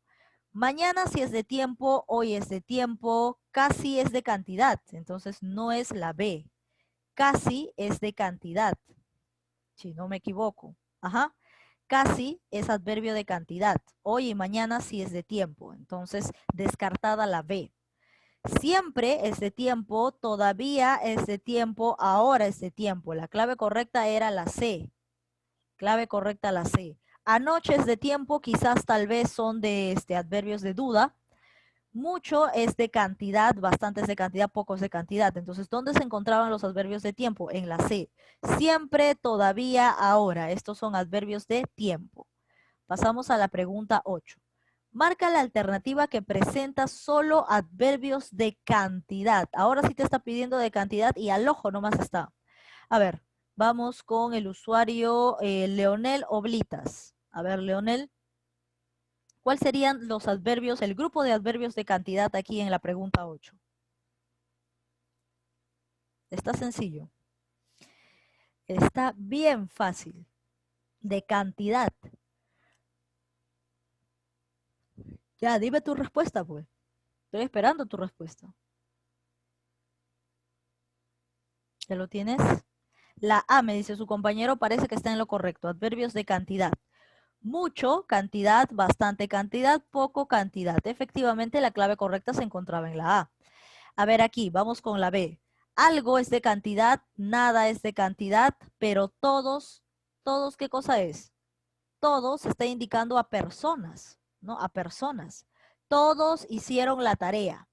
Speaker 1: Mañana sí es de tiempo, hoy es de tiempo, casi es de cantidad, entonces no es la B. Casi es de cantidad, si no me equivoco. Ajá. Casi es adverbio de cantidad. Hoy y mañana sí es de tiempo, entonces descartada la B. Siempre es de tiempo, todavía es de tiempo, ahora es de tiempo. La clave correcta era la C. Clave correcta la C. Anoche es de tiempo, quizás tal vez son de adverbios de duda. Mucho es de cantidad, bastante es de cantidad, poco es de cantidad. Entonces, ¿dónde se encontraban los adverbios de tiempo? En la C. Siempre, todavía, ahora. Estos son adverbios de tiempo. Pasamos a la pregunta 8. Marca la alternativa que presenta solo adverbios de cantidad. Ahora sí te está pidiendo de cantidad y al ojo nomás está. A ver, vamos con el usuario Leonel Oblitas. A ver, Leonel, ¿cuáles serían los adverbios, el grupo de adverbios de cantidad aquí en la pregunta 8? Está sencillo. Está bien fácil. De cantidad. Ya, dime tu respuesta, pues. Estoy esperando tu respuesta. ¿Ya lo tienes? La A, me dice su compañero, parece que está en lo correcto. Adverbios de cantidad. Mucho, cantidad, bastante cantidad, poco cantidad. Efectivamente, la clave correcta se encontraba en la A. A ver aquí, vamos con la B. Algo es de cantidad, nada es de cantidad, pero todos, ¿qué cosa es? Todos está indicando a personas, ¿no? A personas. Todos hicieron la tarea.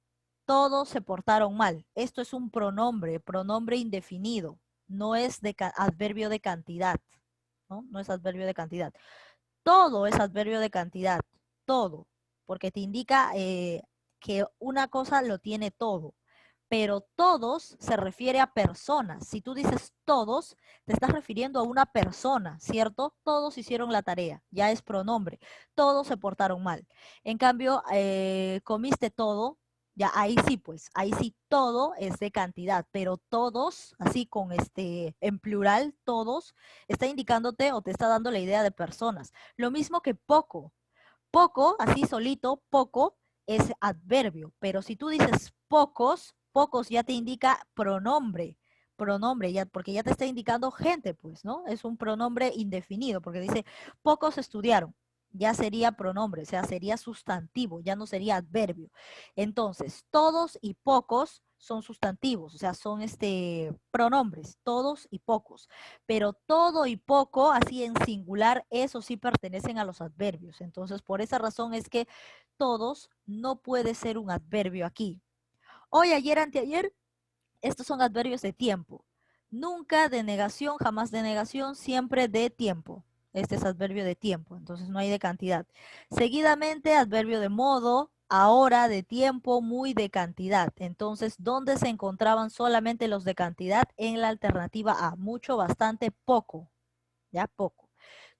Speaker 1: Todos se portaron mal. Esto es un pronombre, pronombre indefinido. No es de adverbio de cantidad, ¿no? No es adverbio de cantidad. Todo es adverbio de cantidad, todo, porque te indica que una cosa lo tiene todo, pero todos se refiere a personas. Si tú dices todos, te estás refiriendo a una persona, ¿cierto? Todos hicieron la tarea, ya es pronombre, todos se portaron mal. En cambio, comiste todo, ya ahí sí, pues, ahí sí todo es de cantidad, pero todos, así con en plural, todos, está indicándote o te está dando la idea de personas. Lo mismo que poco. Poco, así solito, poco es adverbio, pero si tú dices pocos, pocos ya te indica pronombre, pronombre, ya, porque ya te está indicando gente, pues, ¿no? Es un pronombre indefinido, porque dice pocos estudiaron, ya sería pronombre, o sea, sería sustantivo, ya no sería adverbio. Entonces, todos y pocos son sustantivos, o sea, son pronombres, todos y pocos. Pero todo y poco, así en singular, eso sí pertenecen a los adverbios. Entonces, por esa razón es que todos no puede ser un adverbio aquí. Hoy, ayer, anteayer, estos son adverbios de tiempo. Nunca de negación, jamás de negación, siempre de tiempo. Este es adverbio de tiempo, entonces no hay de cantidad. Seguidamente, adverbio de modo, ahora, de tiempo, muy, de cantidad. Entonces, ¿dónde se encontraban solamente los de cantidad? En la alternativa A, mucho, bastante, poco. Ya, poco.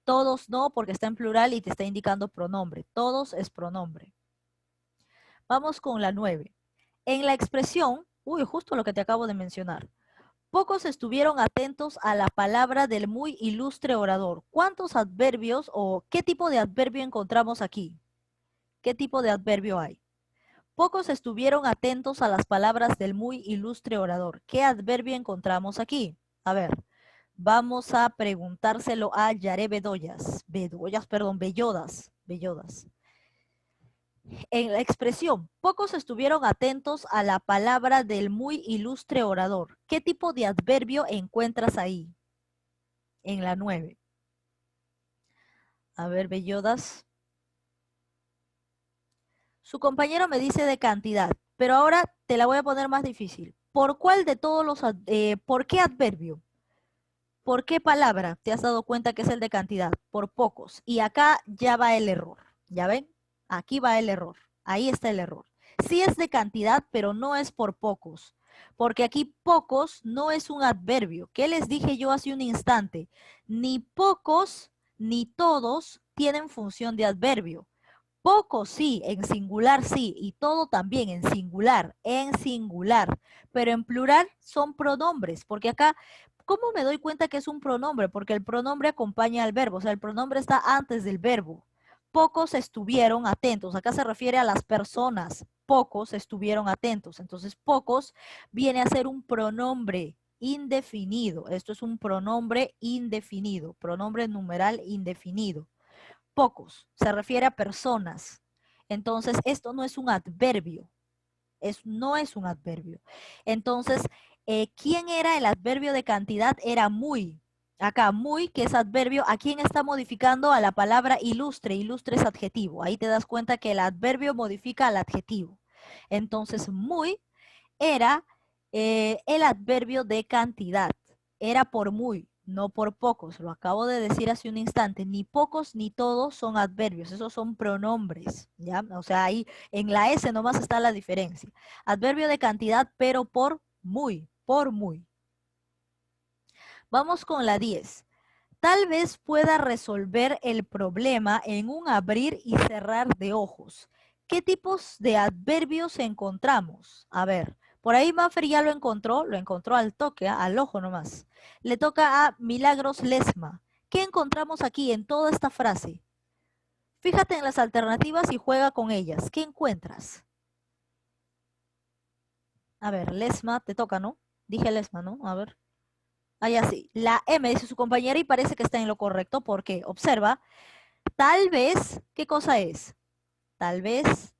Speaker 1: Todos no, porque está en plural y te está indicando pronombre. Todos es pronombre. Vamos con la 9. En la expresión, justo lo que te acabo de mencionar. Pocos estuvieron atentos a la palabra del muy ilustre orador. ¿Cuántos adverbios o qué tipo de adverbio encontramos aquí? ¿Qué tipo de adverbio hay? Pocos estuvieron atentos a las palabras del muy ilustre orador. ¿Qué adverbio encontramos aquí? A ver, vamos a preguntárselo a Yare Bellodas. En la expresión, pocos estuvieron atentos a la palabra del muy ilustre orador. ¿Qué tipo de adverbio encuentras ahí? En la 9. A ver, Bellodas. Su compañero me dice de cantidad, pero ahora te la voy a poner más difícil. ¿Por cuál de todos los, por qué adverbio? ¿Por qué palabra te has dado cuenta que es el de cantidad? Por pocos. Y acá ya va el error. ¿Ya ven? Aquí va el error. Ahí está el error. Sí es de cantidad, pero no es por pocos. Porque aquí pocos no es un adverbio. ¿Qué les dije yo hace un instante? Ni pocos ni todos tienen función de adverbio. Poco sí, en singular sí, y todo también en singular, pero en plural son pronombres, porque acá, ¿cómo me doy cuenta que es un pronombre? Porque el pronombre acompaña al verbo, o sea, el pronombre está antes del verbo. Pocos estuvieron atentos, acá se refiere a las personas, pocos estuvieron atentos, entonces pocos viene a ser un pronombre indefinido, esto es un pronombre indefinido, pronombre numeral indefinido. Pocos, se refiere a personas. Entonces, esto no es un adverbio, no es un adverbio. Entonces, ¿quién era el adverbio de cantidad? Era muy. Acá, muy, que es adverbio, ¿a quién está modificando? A la palabra ilustre. Ilustre es adjetivo. Ahí te das cuenta que el adverbio modifica al adjetivo. Entonces, muy era el adverbio de cantidad. Era por muy, no por pocos. Lo acabo de decir hace un instante. Ni pocos ni todos son adverbios. Esos son pronombres. ¿Ya? O sea, ahí en la S nomás está la diferencia. Adverbio de cantidad, pero por muy. Por muy. Vamos con la 10. Tal vez pueda resolver el problema en un abrir y cerrar de ojos. ¿Qué tipos de adverbios encontramos? A ver, por ahí Maffer ya lo encontró al toque, al ojo nomás. Le toca a Milagros Lesma. ¿Qué encontramos aquí en toda esta frase? Fíjate en las alternativas y juega con ellas. ¿Qué encuentras? A ver, Lesma, te toca, ¿no? Dije Lesma, ¿no? A ver. Ahí así. La M dice su compañera y parece que está en lo correcto porque, observa, tal vez, ¿qué cosa es? Tal vez,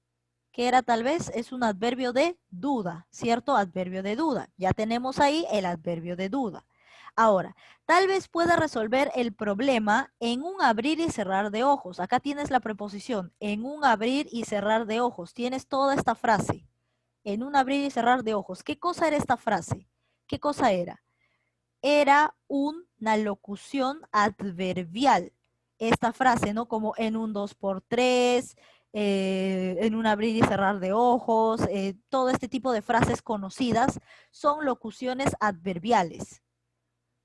Speaker 1: ¿qué era tal vez? Es un adverbio de duda, ¿cierto? Adverbio de duda. Ya tenemos ahí el adverbio de duda. Ahora, tal vez pueda resolver el problema en un abrir y cerrar de ojos. Acá tienes la preposición, en un abrir y cerrar de ojos. Tienes toda esta frase, en un abrir y cerrar de ojos. ¿Qué cosa era esta frase? ¿Qué cosa era? Era una locución adverbial. Esta frase, ¿no? Como en un 2x3, en un abrir y cerrar de ojos, todo este tipo de frases conocidas son locuciones adverbiales.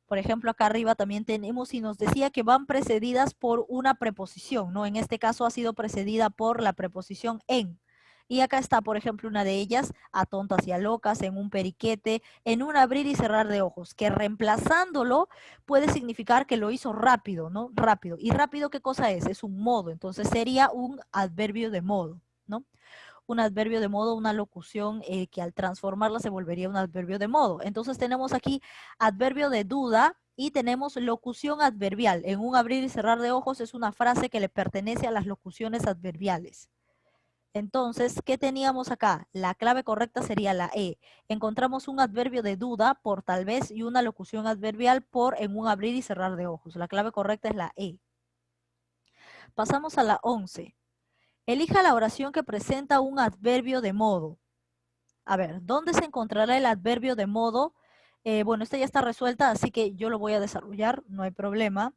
Speaker 1: Por ejemplo, acá arriba también tenemos y nos decía que van precedidas por una preposición, ¿no? En este caso ha sido precedida por la preposición en. Y acá está, por ejemplo, una de ellas, a tontas y a locas, en un periquete, en un abrir y cerrar de ojos, que reemplazándolo puede significar que lo hizo rápido, ¿no? Rápido. ¿Y rápido qué cosa es? Es un modo, entonces sería un adverbio de modo, ¿no? Un adverbio de modo, una locución que al transformarla se volvería un adverbio de modo. Entonces tenemos aquí adverbio de duda y tenemos locución adverbial. En un abrir y cerrar de ojos es una frase que le pertenece a las locuciones adverbiales. Entonces, ¿qué teníamos acá? La clave correcta sería la E. Encontramos un adverbio de duda por tal vez y una locución adverbial por en un abrir y cerrar de ojos. La clave correcta es la E. Pasamos a la 11. Elija la oración que presenta un adverbio de modo. A ver, ¿dónde se encontrará el adverbio de modo? Bueno, esta ya está resuelta, así que yo lo voy a desarrollar, no hay problema.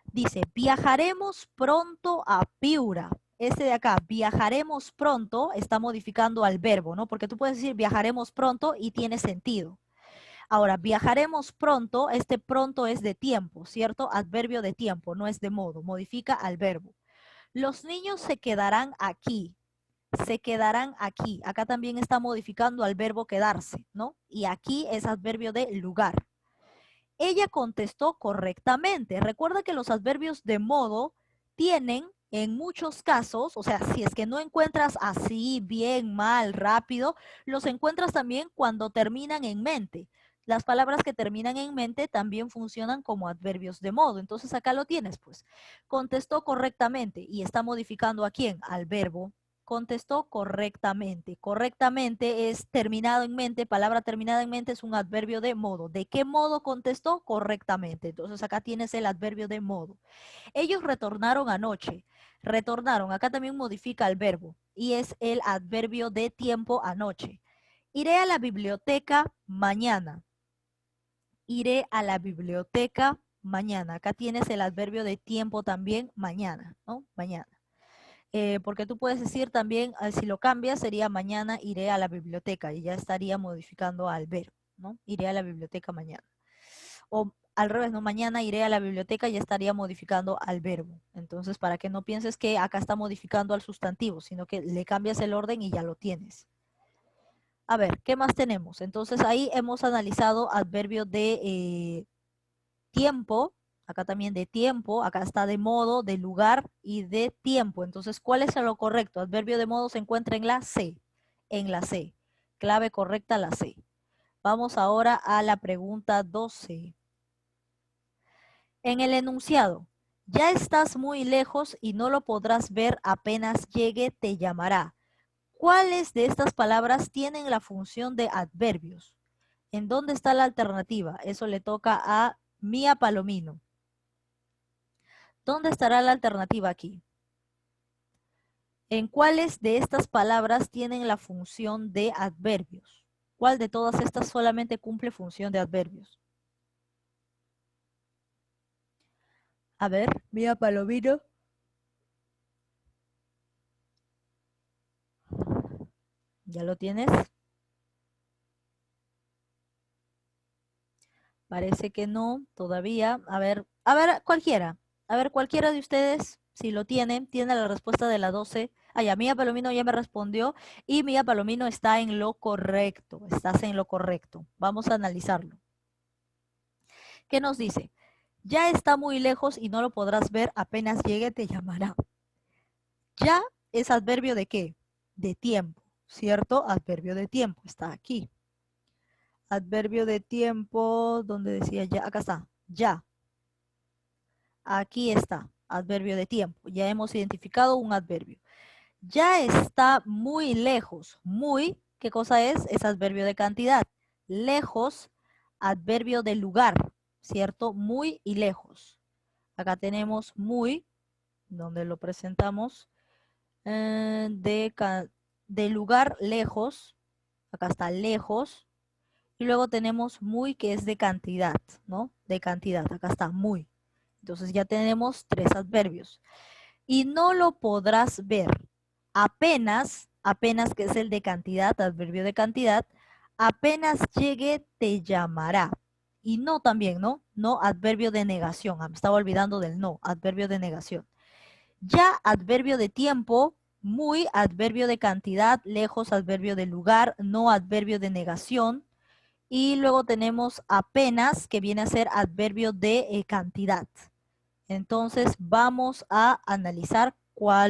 Speaker 1: Dice, viajaremos pronto a Piura. Este de acá, viajaremos pronto, está modificando al verbo, ¿no? Porque tú puedes decir viajaremos pronto y tiene sentido. Ahora, viajaremos pronto, este pronto es de tiempo, ¿cierto? Adverbio de tiempo, no es de modo, modifica al verbo. Los niños se quedarán aquí. Se quedarán aquí. Acá también está modificando al verbo quedarse, ¿no? Y aquí es adverbio de lugar. Ella contestó correctamente. Recuerda que los adverbios de modo tienen en muchos casos, o sea, si es que no encuentras así, bien, mal, rápido, los encuentras también cuando terminan en mente. Las palabras que terminan en mente también funcionan como adverbios de modo. Entonces acá lo tienes, pues. Contestó correctamente y está modificando a quién? Al verbo. Contestó correctamente. Correctamente es terminado en mente, palabra terminada en mente es un adverbio de modo. ¿De qué modo contestó? Correctamente. Entonces acá tienes el adverbio de modo. Ellos retornaron anoche. Retornaron, acá también modifica el verbo y es el adverbio de tiempo anoche. Iré a la biblioteca mañana. Iré a la biblioteca mañana. Acá tienes el adverbio de tiempo también, mañana, ¿no? Mañana. Porque tú puedes decir también, si lo cambias, sería mañana iré a la biblioteca y ya estaría modificando al verbo, ¿no? Iré a la biblioteca mañana. O al revés, ¿no? Mañana iré a la biblioteca y ya estaría modificando al verbo. Entonces, para que no pienses que acá está modificando al sustantivo, sino que le cambias el orden y ya lo tienes. A ver, ¿qué más tenemos? Entonces, ahí hemos analizado adverbio de tiempo, acá también de tiempo, acá está de modo, de lugar y de tiempo. Entonces, ¿cuál es lo correcto? Adverbio de modo se encuentra en la C, en la C. Clave correcta, la C. Vamos ahora a la pregunta 12. En el enunciado, ya estás muy lejos y no lo podrás ver apenas llegue, te llamará. ¿Cuáles de estas palabras tienen la función de adverbios? ¿En dónde está la alternativa? Eso le toca a Mía Palomino. ¿Dónde estará la alternativa aquí? ¿En cuáles de estas palabras tienen la función de adverbios? ¿Cuál de todas estas solamente cumple función de adverbios? A ver, Mía Palomino. ¿Ya lo tienes? Parece que no, todavía. A ver, cualquiera. A ver, cualquiera de ustedes, si lo tiene la respuesta de la 12. Ah, ya, Mía Palomino ya me respondió y Mía Palomino está en lo correcto. Estás en lo correcto. Vamos a analizarlo. ¿Qué nos dice? Ya está muy lejos y no lo podrás ver, apenas llegue te llamará. Ya es adverbio de qué? De tiempo, ¿cierto? Adverbio de tiempo, está aquí. Adverbio de tiempo, donde decía ya, acá está, ya. Aquí está, adverbio de tiempo. Ya hemos identificado un adverbio. Ya está muy lejos. Muy, ¿qué cosa es? Es adverbio de cantidad. Lejos, adverbio de lugar, ¿cierto? Muy y lejos. Acá tenemos muy, donde lo presentamos, de lugar lejos. Acá está lejos. Y luego tenemos muy, que es de cantidad, ¿no? De cantidad. Acá está muy. Entonces ya tenemos tres adverbios. Y no lo podrás ver. Apenas, apenas que es el de cantidad, adverbio de cantidad, apenas llegue te llamará. Y no también, ¿no? No, adverbio de negación. Me estaba olvidando del no, adverbio de negación. Ya, adverbio de tiempo, muy, adverbio de cantidad, lejos, adverbio de lugar, no, adverbio de negación. Y luego tenemos apenas, que viene a ser adverbio de cantidad. Entonces vamos a analizar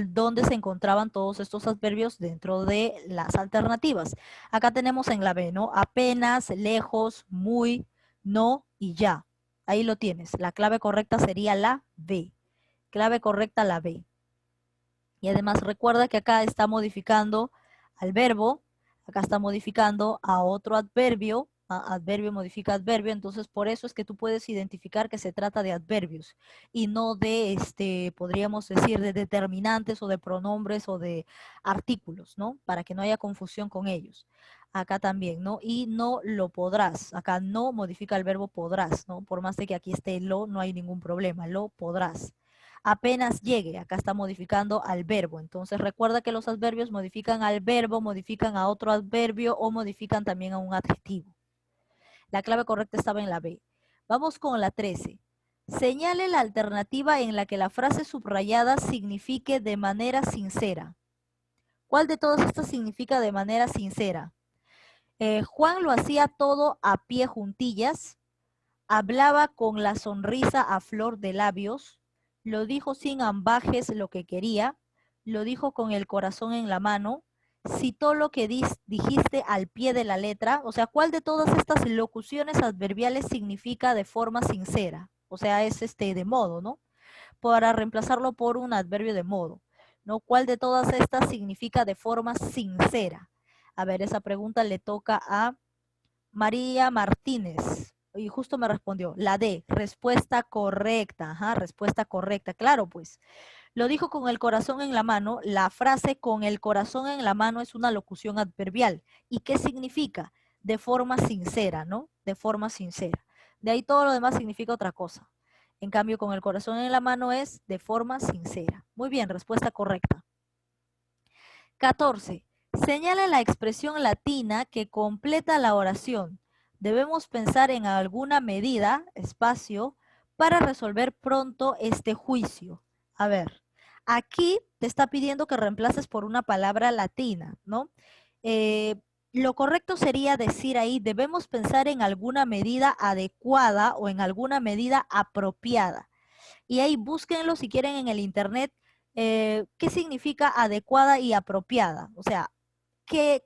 Speaker 1: dónde se encontraban todos estos adverbios dentro de las alternativas. Acá tenemos en la B, ¿no? Apenas, lejos, muy, no y ya. Ahí lo tienes. La clave correcta sería la B. Clave correcta la B. Y además recuerda que acá está modificando al verbo, acá está modificando a otro adverbio, adverbio modifica adverbio, entonces por eso es que tú puedes identificar que se trata de adverbios y no de, podríamos decir, de determinantes o de pronombres o de artículos, ¿no? Para que no haya confusión con ellos. Acá también, ¿no? Y no lo podrás, acá no modifica el verbo podrás, ¿no? Por más de que aquí esté lo, no hay ningún problema, lo podrás. Apenas llegue, acá está modificando al verbo. Entonces recuerda que los adverbios modifican al verbo, modifican a otro adverbio o modifican también a un adjetivo. La clave correcta estaba en la B. Vamos con la 13. Señale la alternativa en la que la frase subrayada signifique de manera sincera. ¿Cuál de todas estas significa de manera sincera? Juan lo hacía todo a pie juntillas, hablaba con la sonrisa a flor de labios, lo dijo sin ambajes lo que quería, lo dijo con el corazón en la mano, citó lo que dijiste al pie de la letra. O sea, ¿cuál de todas estas locuciones adverbiales significa de forma sincera? O sea, es de modo, ¿no? Para reemplazarlo por un adverbio de modo. ¿no? ¿Cuál de todas estas significa de forma sincera? A ver, esa pregunta le toca a María Martínez. Y justo me respondió, la D, respuesta correcta. Ajá, respuesta correcta. Claro, pues. Lo dijo con el corazón en la mano. La frase con el corazón en la mano es una locución adverbial. ¿Y qué significa? De forma sincera, ¿no? De forma sincera. De ahí todo lo demás significa otra cosa. En cambio, con el corazón en la mano es de forma sincera. Muy bien, respuesta correcta. 14. Señala la expresión latina que completa la oración. Debemos pensar en alguna medida, espacio, para resolver pronto este juicio. A ver, aquí te está pidiendo que reemplaces por una palabra latina, ¿no? Lo correcto sería decir ahí, debemos pensar en alguna medida adecuada o en alguna medida apropiada. Y ahí búsquenlo si quieren en el internet, qué significa adecuada y apropiada. O sea,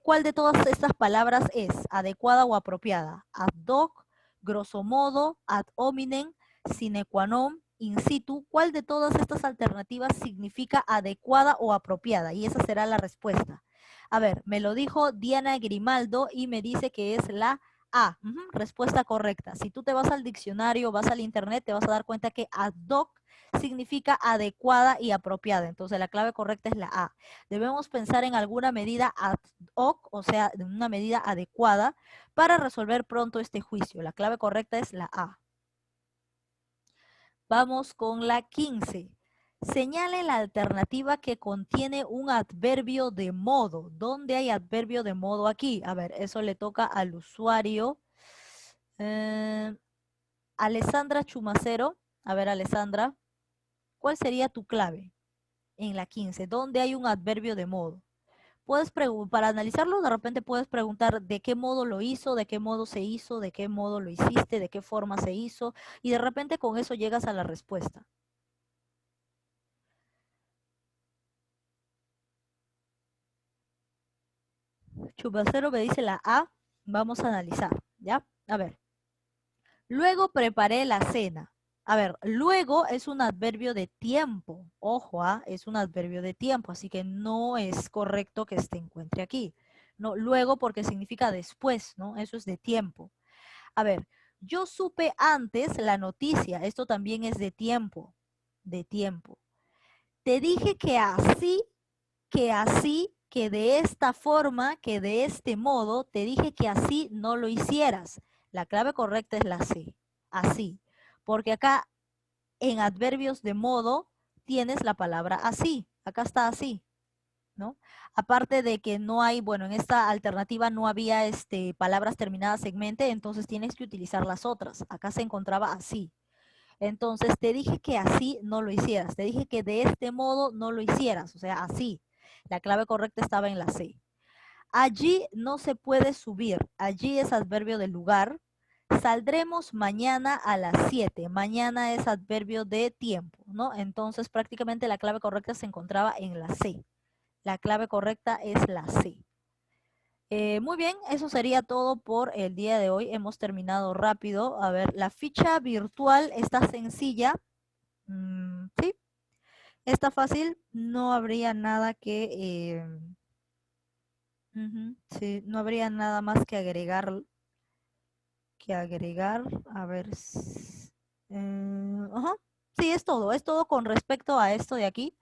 Speaker 1: ¿cuál de todas estas palabras es adecuada o apropiada? Ad hoc, grosso modo, ad hominem, sine qua non, in situ. ¿Cuál de todas estas alternativas significa adecuada o apropiada? Y esa será la respuesta. A ver, me lo dijo Diana Grimaldo y me dice que es la A. Respuesta correcta. Si tú te vas al diccionario, vas al internet, te vas a dar cuenta que ad hoc significa adecuada y apropiada. Entonces la clave correcta es la A. Debemos pensar en alguna medida ad hoc, o sea, en una medida adecuada para resolver pronto este juicio. La clave correcta es la A. Vamos con la 15. Señale la alternativa que contiene un adverbio de modo. ¿Dónde hay adverbio de modo aquí? A ver, eso le toca al usuario. Alessandra Chumacero. A ver, Alessandra, ¿cuál sería tu clave en la 15? ¿Dónde hay un adverbio de modo? Para analizarlo, de repente puedes preguntar de qué modo lo hizo, de qué modo se hizo, de qué modo lo hiciste, de qué forma se hizo, y de repente con eso llegas a la respuesta. Chupacero me dice la A, vamos a analizar, ¿ya? A ver, luego preparé la cena. A ver, luego es un adverbio de tiempo, ojo, es un adverbio de tiempo, así que no es correcto que se encuentre aquí. No, luego porque significa después, ¿no? Eso es de tiempo. A ver, yo supe antes la noticia, esto también es de tiempo, de tiempo. Te dije que de esta forma, que de este modo, te dije que así no lo hicieras. La clave correcta es la C, así, porque acá en adverbios de modo tienes la palabra así, acá está así, ¿no? Aparte de que no hay, bueno, en esta alternativa no había palabras terminadas en mente, entonces tienes que utilizar las otras. Acá se encontraba así. Entonces te dije que así no lo hicieras, te dije que de este modo no lo hicieras, o sea, así. La clave correcta estaba en la C. Allí no se puede subir, allí es adverbio de lugar. Saldremos mañana a las 7. Mañana es adverbio de tiempo, ¿no? Entonces prácticamente la clave correcta se encontraba en la C. La clave correcta es la C. Muy bien, eso sería todo por el día de hoy. Hemos terminado rápido. A ver, la ficha virtual está sencilla. Sí, está fácil. No habría nada sí, no habría nada más que agregar. A ver. Ajá. Sí, es todo con respecto a esto de aquí,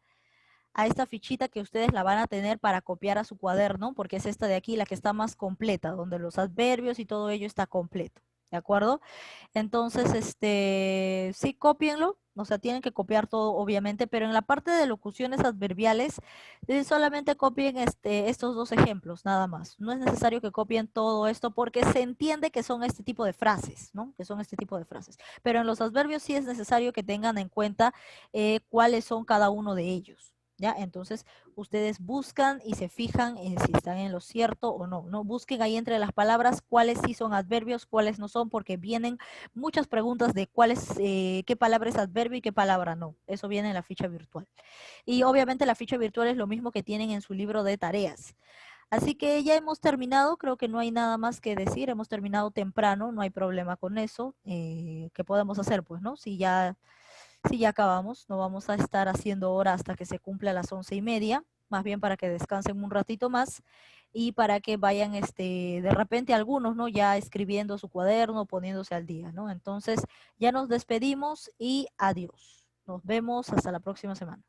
Speaker 1: a esta fichita que ustedes la van a tener para copiar a su cuaderno, porque es esta de aquí la que está más completa, donde los adverbios y todo ello está completo, ¿de acuerdo? Entonces, sí, cópienlo, o sea, tienen que copiar todo, obviamente, pero en la parte de locuciones adverbiales, solamente copien estos dos ejemplos, nada más. No es necesario que copien todo esto porque se entiende que son este tipo de frases, ¿no? Que son este tipo de frases. Pero en los adverbios sí es necesario que tengan en cuenta cuáles son cada uno de ellos. ¿Ya? Entonces, ustedes buscan y se fijan en si están en lo cierto o no. No busquen ahí entre las palabras cuáles sí son adverbios, cuáles no son, porque vienen muchas preguntas de qué palabra es adverbio y qué palabra no. Eso viene en la ficha virtual. Y obviamente la ficha virtual es lo mismo que tienen en su libro de tareas. Así que ya hemos terminado, creo que no hay nada más que decir, hemos terminado temprano, no hay problema con eso. ¿Qué podemos hacer? Pues, ¿no? Si ya Sí, ya acabamos, no vamos a estar haciendo hora hasta que se cumpla las 11:30, más bien para que descansen un ratito más y para que vayan, de repente algunos, ¿no? Ya escribiendo su cuaderno, poniéndose al día, ¿no? Entonces, ya nos despedimos y adiós. Nos vemos hasta la próxima semana.